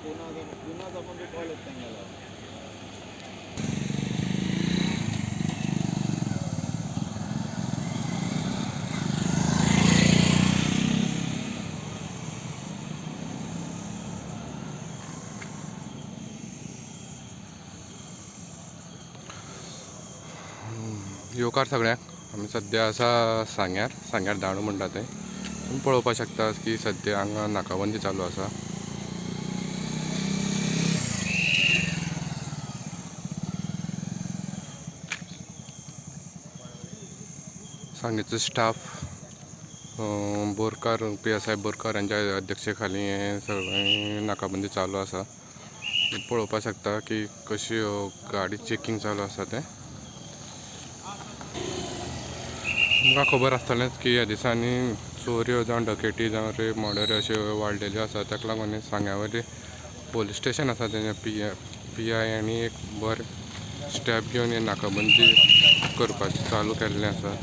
पुन्हा पण कॉल येत त्यांना येवकार सगळ्यांक आमी सद्या आसा सांग्यार दांडू म्हणटा थंय तुमी पळोवपाक शकता की सद्या हांगा नाकाबंदी चालू आसा. सांगेचो स्टाफ बोरकार PSI बोरकार यांच्या अध्यक्षे खाली हे सगळें नाकाबंदी चालू आसा. पळोवपाक शकता की कशी गाडी चेकिंग चालू आसा तें. तुमकां खबर आसतलेंच की ह्या दिसांनी चोऱ्यो जावं डकेटी जावं रेप मर्डर अश्यो वाडलेल्यो आसा. ताका लागून सांग्यावयलें पोलीस स्टेशन आसा तेजें PI आनी एक बरें स्टेप घेवन हें नाकाबंदी करपाचें चालू केल्लें आसा.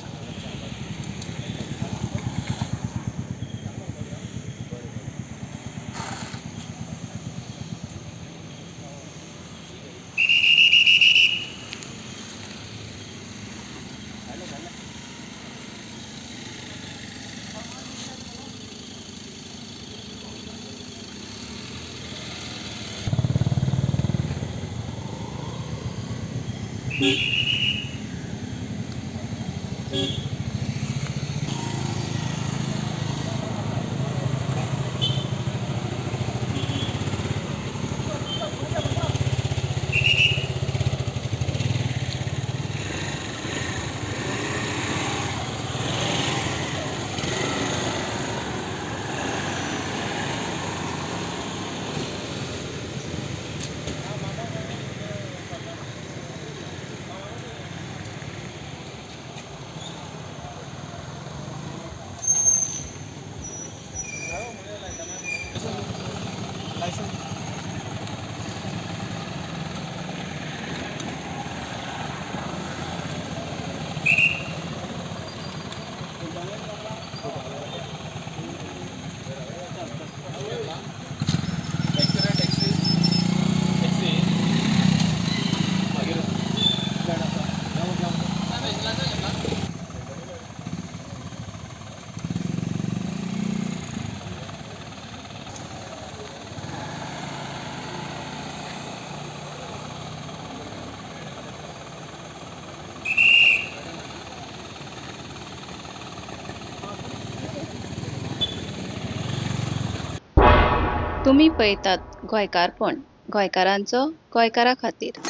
तुम्ही पळयतात गोंयकारपण, गोंयकारांचो गोंयकारा खातीर.